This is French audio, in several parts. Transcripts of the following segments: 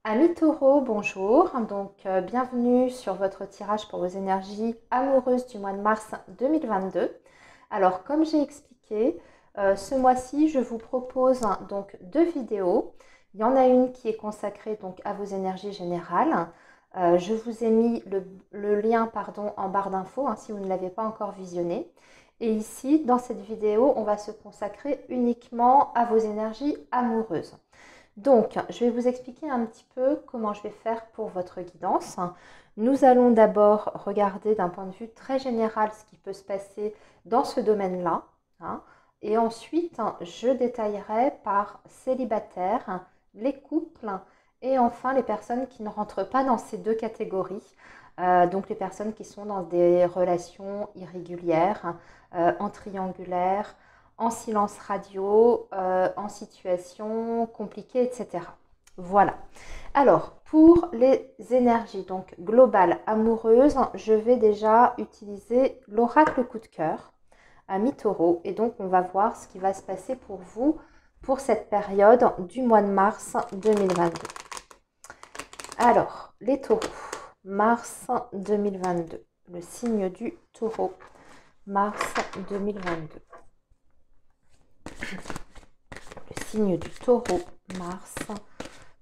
Amis taureaux, bonjour. Bienvenue sur votre tirage pour vos énergies amoureuses du mois de mars 2022. Alors, comme j'ai expliqué, ce mois-ci, je vous propose donc deux vidéos. Il y en a une qui est consacrée donc à vos énergies générales. Je vous ai mis le lien en barre d'infos si vous ne l'avez pas encore visionné. Et ici, dans cette vidéo, on va se consacrer uniquement à vos énergies amoureuses. Donc, je vais vous expliquer un petit peu comment je vais faire pour votre guidance. Nous allons d'abord regarder d'un point de vue très général ce qui peut se passer dans ce domaine-là. Et ensuite, je détaillerai par célibataire, les couples et enfin les personnes qui ne rentrent pas dans ces deux catégories. Donc les personnes qui sont dans des relations irrégulières, en triangulaire, en silence radio, en situation compliquée, etc. Voilà. Alors, pour les énergies donc globales amoureuses, je vais déjà utiliser l'oracle coup de cœur à mi-taureau. Et donc, on va voir ce qui va se passer pour vous pour cette période du mois de mars 2022. Alors, les taureaux, mars 2022, le signe du taureau, mars 2022. Le signe du taureau, mars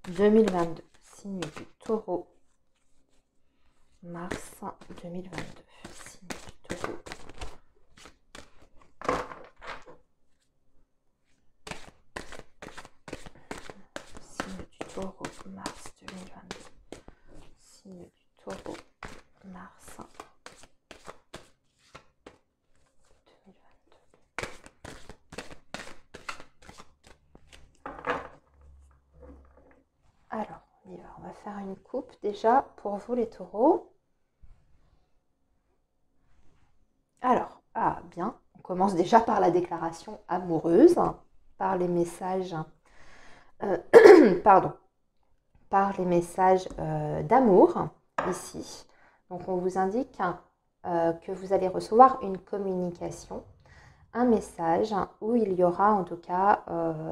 2022. Signe du taureau, mars 2022. Signe du taureau. Signe du taureau, mars 2022. Signe du taureau, mars 2022. Alors, on y va. On va faire une coupe déjà pour vous les taureaux. Alors, bien, on commence déjà par la déclaration amoureuse, par les messages, par les messages d'amour ici. Donc, on vous indique que vous allez recevoir une communication, un message où il y aura en tout cas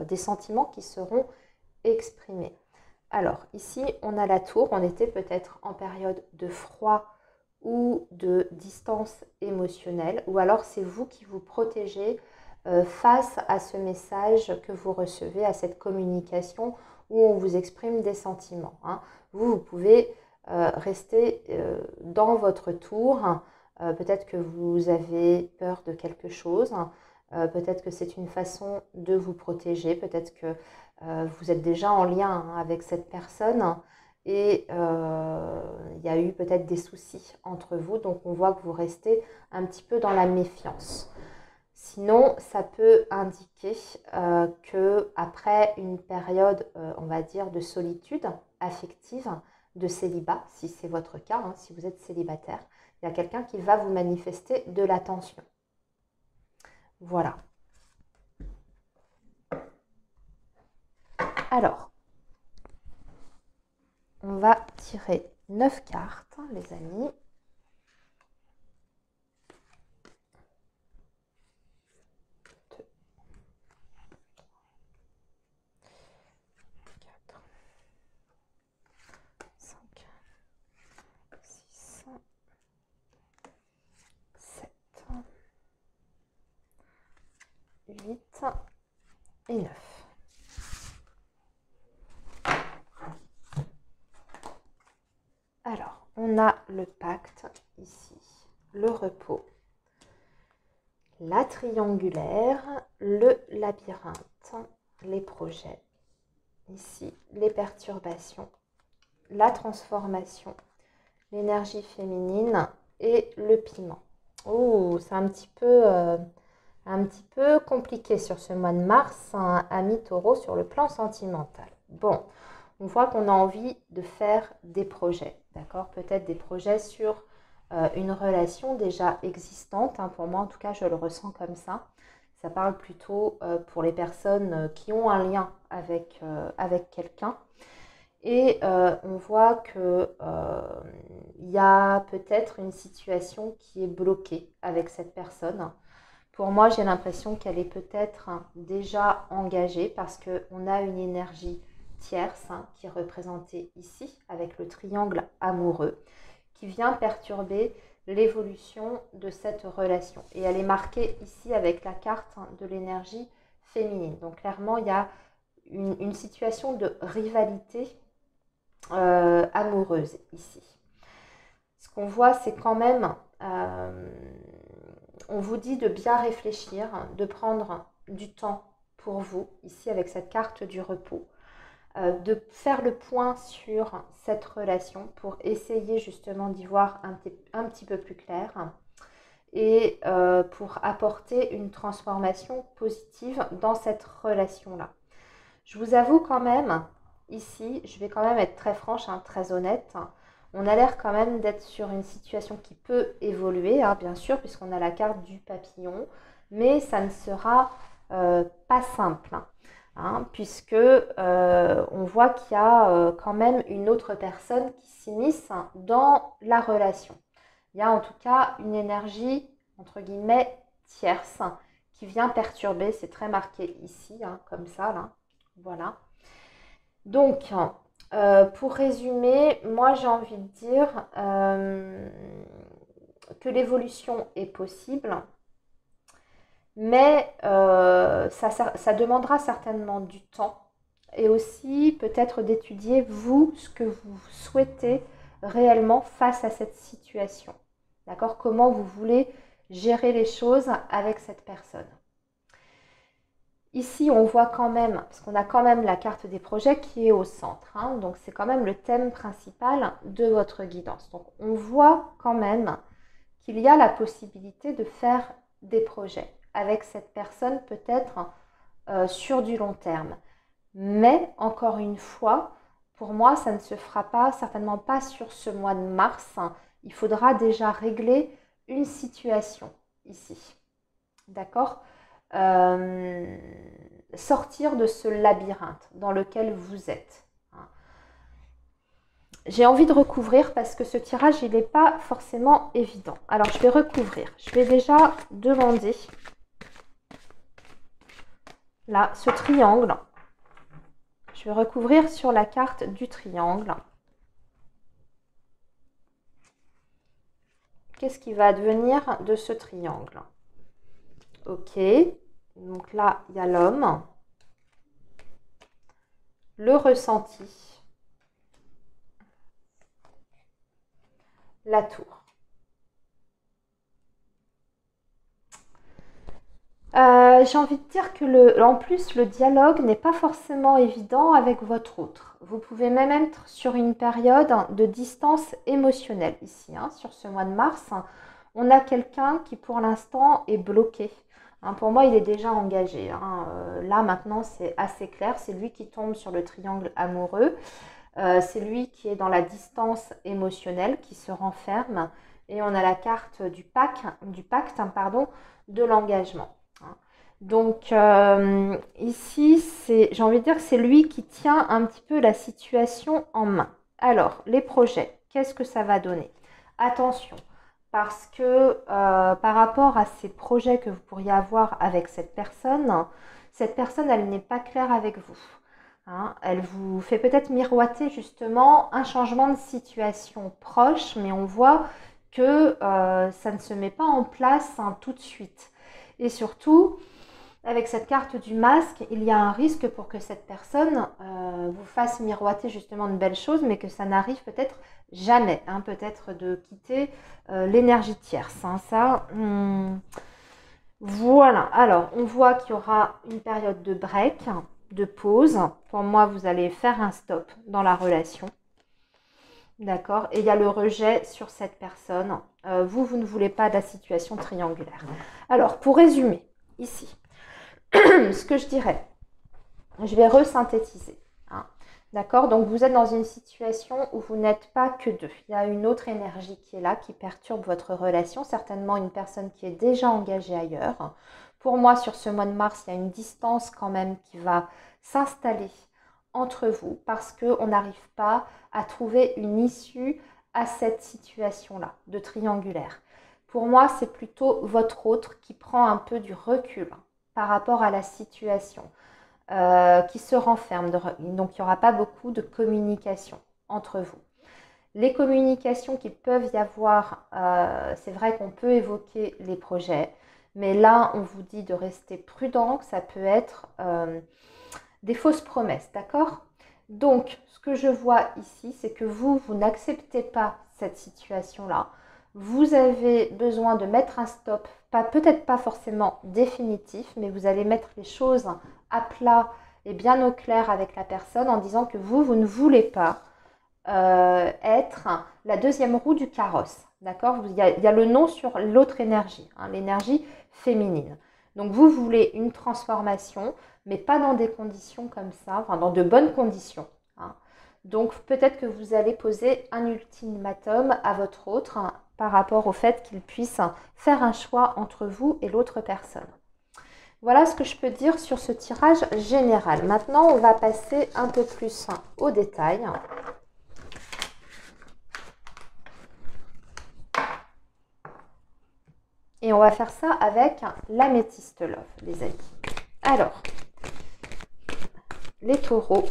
des sentiments qui seront exprimés. Alors, ici, on a la tour, on était peut-être en période de froid ou de distance émotionnelle, ou alors c'est vous qui vous protégez face à ce message que vous recevez, à cette communication où on vous exprime des sentiments. Vous pouvez rester dans votre tour, peut-être que vous avez peur de quelque chose, peut-être que c'est une façon de vous protéger, peut-être que vous êtes déjà en lien avec cette personne et il y a eu peut-être des soucis entre vous, donc on voit que vous restez un petit peu dans la méfiance. Sinon, ça peut indiquer que après une période, on va dire, de solitude affective, de célibat, si c'est votre cas, si vous êtes célibataire, il y a quelqu'un qui va vous manifester de l'attention. Voilà. Alors, on va tirer 9 cartes, les amis. Et 9. Alors, on a le pacte ici, le repos, la triangulaire, le labyrinthe, les projets, ici les perturbations, la transformation, l'énergie féminine et le piment. Oh, c'est un petit peu compliqué sur ce mois de mars, ami taureau, sur le plan sentimental. Bon, on voit qu'on a envie de faire des projets, d'accord? Peut-être des projets sur une relation déjà existante. Pour moi, en tout cas, je le ressens comme ça. Ça parle plutôt pour les personnes qui ont un lien avec quelqu'un. Et on voit qu'il y a peut-être une situation qui est bloquée avec cette personne. Pour moi, j'ai l'impression qu'elle est peut-être déjà engagée parce qu'on a une énergie tierce qui est représentée ici avec le triangle amoureux qui vient perturber l'évolution de cette relation. Et elle est marquée ici avec la carte de l'énergie féminine. Donc clairement, il y a une situation de rivalité amoureuse ici. Ce qu'on voit, c'est quand même, on vous dit de bien réfléchir, de prendre du temps pour vous, ici avec cette carte du repos, de faire le point sur cette relation pour essayer justement d'y voir un petit peu plus clair et pour apporter une transformation positive dans cette relation-là. Je vous avoue quand même, ici, je vais quand même être très franche, très honnête, on a l'air quand même d'être sur une situation qui peut évoluer, bien sûr, puisqu'on a la carte du papillon, mais ça ne sera pas simple, puisque on voit qu'il y a quand même une autre personne qui s'immisce dans la relation. Il y a en tout cas une énergie, entre guillemets, tierce, qui vient perturber, c'est très marqué ici, comme ça, là, voilà. Donc, pour résumer, moi j'ai envie de dire que l'évolution est possible, mais ça demandera certainement du temps et aussi peut-être d'étudier vous ce que vous souhaitez réellement face à cette situation. D'accord? Comment vous voulez gérer les choses avec cette personne. Ici, on voit quand même, parce qu'on a quand même la carte des projets qui est au centre, donc c'est quand même le thème principal de votre guidance. Donc on voit quand même qu'il y a la possibilité de faire des projets avec cette personne peut-être sur du long terme. Mais encore une fois, pour moi, ça ne se fera pas, certainement pas sur ce mois de mars. Il faudra déjà régler une situation ici. D'accord ? Sortir de ce labyrinthe dans lequel vous êtes. J'ai envie de recouvrir parce que ce tirage, il n'est pas forcément évident. Alors, je vais recouvrir. Je vais déjà demander, là, ce triangle. Je vais recouvrir sur la carte du triangle. Qu'est-ce qui va advenir de ce triangle? Ok. Donc là, il y a l'homme. Le ressenti. La tour. J'ai envie de dire que en plus, le dialogue n'est pas forcément évident avec votre autre. Vous pouvez même être sur une période de distance émotionnelle ici, sur ce mois de mars. On a quelqu'un qui pour l'instant est bloqué. Pour moi, il est déjà engagé. Là, maintenant, c'est assez clair. C'est lui qui tombe sur le triangle amoureux. C'est lui qui est dans la distance émotionnelle, qui se renferme. Et on a la carte du pacte, de l'engagement. Donc ici, j'ai envie de dire que c'est lui qui tient un petit peu la situation en main. Alors, les projets, qu'est-ce que ça va donner? Attention, parce que par rapport à ces projets que vous pourriez avoir avec cette personne, elle n'est pas claire avec vous. Elle vous fait peut-être miroiter justement un changement de situation proche, mais on voit que ça ne se met pas en place tout de suite. Et surtout, avec cette carte du masque, il y a un risque pour que cette personne vous fasse miroiter justement de belles choses, mais que ça n'arrive peut-être jamais. Peut-être de quitter l'énergie tierce. Voilà. Alors, on voit qu'il y aura une période de break, de pause. Pour moi, vous allez faire un stop dans la relation. D'accord? Et il y a le rejet sur cette personne. Vous ne voulez pas de la situation triangulaire. Alors, pour résumer, ici, ce que je dirais, je vais resynthétiser. D'accord? Donc, vous êtes dans une situation où vous n'êtes pas que deux. Il y a une autre énergie qui est là, qui perturbe votre relation. Certainement une personne qui est déjà engagée ailleurs. Pour moi, sur ce mois de mars, il y a une distance quand même qui va s'installer entre vous parce qu'on n'arrive pas à trouver une issue à cette situation-là de triangulaire. Pour moi, c'est plutôt votre autre qui prend un peu du recul par rapport à la situation. qui se renferment. Donc, il n'y aura pas beaucoup de communication entre vous. Les communications qui peuvent y avoir, c'est vrai qu'on peut évoquer les projets, mais là, on vous dit de rester prudent, que ça peut être des fausses promesses, d'accord? Donc, ce que je vois ici, c'est que vous n'acceptez pas cette situation-là. Vous avez besoin de mettre un stop, peut-être pas forcément définitif, mais vous allez mettre les choses à plat et bien au clair avec la personne en disant que vous ne voulez pas être la deuxième roue du carrosse. D'accord? Il y a le nom sur l'autre énergie, hein, l'énergie féminine. Donc vous voulez une transformation, mais pas dans des conditions comme ça, enfin dans de bonnes conditions. Hein. Donc peut-être que vous allez poser un ultimatum à votre autre par rapport au fait qu'il puisse faire un choix entre vous et l'autre personne. Voilà ce que je peux dire sur ce tirage général. Maintenant, on va passer un peu plus au détail. Et on va faire ça avec l'améthyste love, les amis. Alors, les taureaux,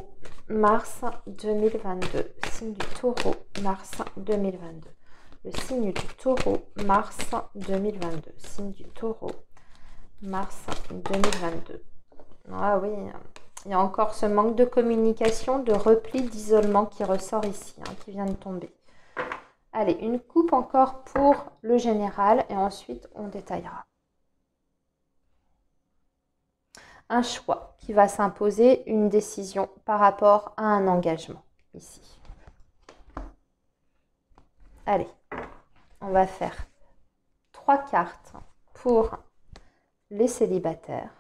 mars 2022. Signe du taureau, mars 2022. Le signe du taureau, mars 2022. Signe du taureau, mars 2022. Ah oui, il y a encore ce manque de communication, de repli, d'isolement qui ressort ici, hein, qui vient de tomber. Allez, une coupe encore pour le général et ensuite on détaillera. Un choix qui va s'imposer, une décision par rapport à un engagement ici. Allez, on va faire 3 cartes pour les célibataires.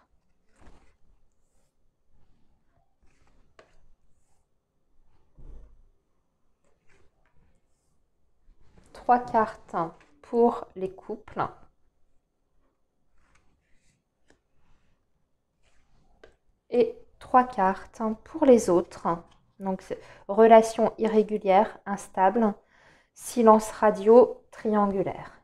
Trois cartes pour les couples. Et 3 cartes pour les autres. Donc, relation irrégulière, instable, silence radio, triangulaire.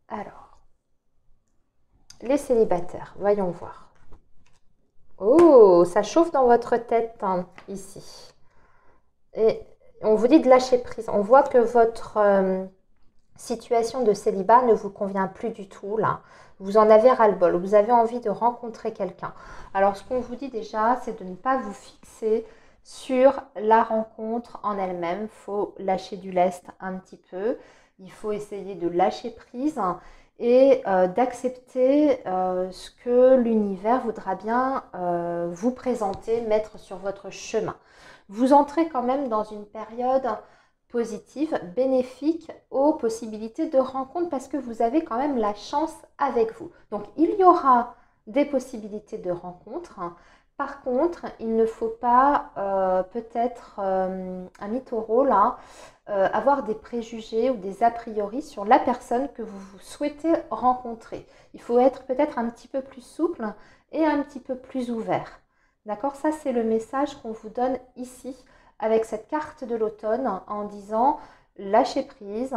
Alors, les célibataires, voyons voir. Oh, ça chauffe dans votre tête, hein, ici. Et on vous dit de lâcher prise. On voit que votre situation de célibat ne vous convient plus du tout, là. Vous en avez ras-le-bol. Vous avez envie de rencontrer quelqu'un. Alors, ce qu'on vous dit déjà, c'est de ne pas vous fixer sur la rencontre en elle-même. Il faut lâcher du lest un petit peu. Il faut essayer de lâcher prise et d'accepter ce que l'univers voudra bien vous présenter, mettre sur votre chemin. Vous entrez quand même dans une période positive, bénéfique aux possibilités de rencontre parce que vous avez quand même la chance avec vous. Donc, il y aura des possibilités de rencontre. Par contre, il ne faut pas peut-être, ami taureau, là, avoir des préjugés ou des a priori sur la personne que vous souhaitez rencontrer. Il faut être peut-être un petit peu plus souple et un petit peu plus ouvert. D'accord? Ça, c'est le message qu'on vous donne ici avec cette carte de l'automne en disant lâchez prise,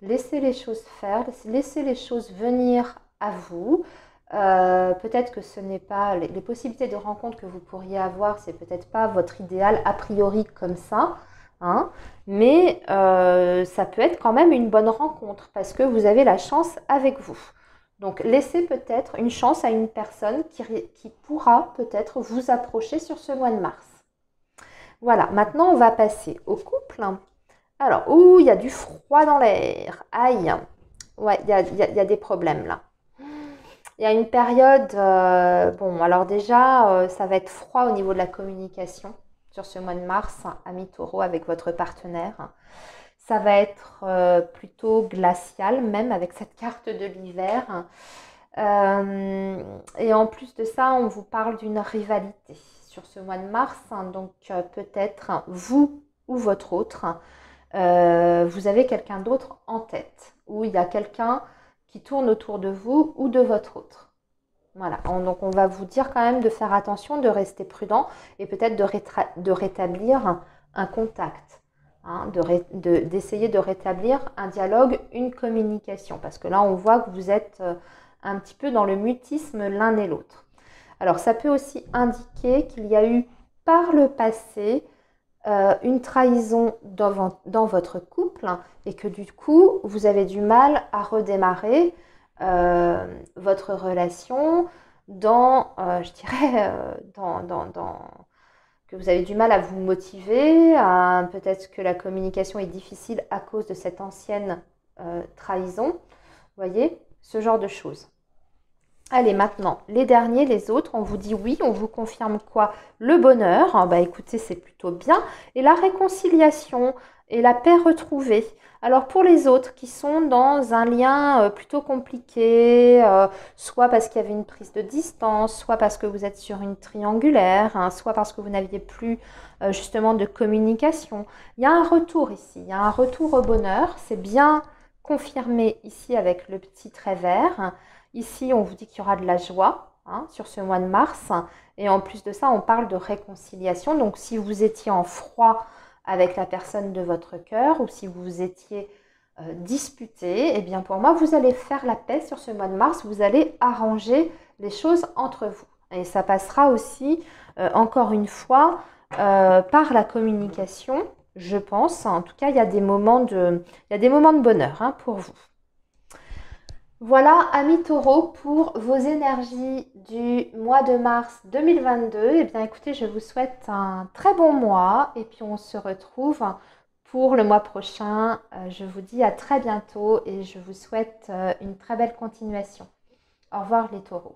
laissez les choses faire, laissez les choses venir à vous. Peut-être que ce n'est pas les possibilités de rencontre que vous pourriez avoir, c'est peut-être pas votre idéal a priori comme ça, hein, mais ça peut être quand même une bonne rencontre parce que vous avez la chance avec vous. Donc laissez peut-être une chance à une personne qui pourra peut-être vous approcher sur ce mois de mars. Voilà, maintenant on va passer au couple. Alors, ouh, il y a du froid dans l'air. Aïe, ouais, il y a des problèmes là. Il y a une période, bon, alors déjà, ça va être froid au niveau de la communication sur ce mois de mars, ami taureau, avec votre partenaire. Ça va être plutôt glacial, même avec cette carte de l'hiver. Et en plus de ça, on vous parle d'une rivalité sur ce mois de mars. Donc peut-être vous ou votre autre, vous avez quelqu'un d'autre en tête. Ou il y a quelqu'un qui tourne autour de vous ou de votre autre. Voilà, donc on va vous dire quand même de faire attention, de rester prudent et peut-être de rétablir un contact. hein, d'essayer de rétablir un dialogue, une communication. Parce que là, on voit que vous êtes un petit peu dans le mutisme l'un et l'autre. Alors, ça peut aussi indiquer qu'il y a eu par le passé une trahison dans votre couple et que du coup, vous avez du mal à redémarrer votre relation je dirais, que vous avez du mal à vous motiver, peut-être que la communication est difficile à cause de cette ancienne trahison. Vous voyez, ce genre de choses. Allez, maintenant, les derniers, les autres, on vous dit oui, on vous confirme quoi? Le bonheur, bah écoutez, c'est plutôt bien. Et la réconciliation et la paix retrouvée. Alors pour les autres qui sont dans un lien plutôt compliqué, soit parce qu'il y avait une prise de distance, soit parce que vous êtes sur une triangulaire, hein, soit parce que vous n'aviez plus justement de communication, il y a un retour ici, il y a un retour au bonheur. C'est bien confirmé ici avec le petit trait vert. Ici, on vous dit qu'il y aura de la joie hein, sur ce mois de mars. Et en plus de ça, on parle de réconciliation. Donc, si vous étiez en froid avec la personne de votre cœur ou si vous étiez disputé, eh bien pour moi, vous allez faire la paix sur ce mois de mars. Vous allez arranger les choses entre vous. Et ça passera aussi, encore une fois, par la communication, je pense. En tout cas, il y a des moments de bonheur hein, pour vous. Voilà, amis taureaux, pour vos énergies du mois de mars 2022. Eh bien, écoutez, je vous souhaite un très bon mois et puis on se retrouve pour le mois prochain. Je vous dis à très bientôt et je vous souhaite une très belle continuation. Au revoir les taureaux.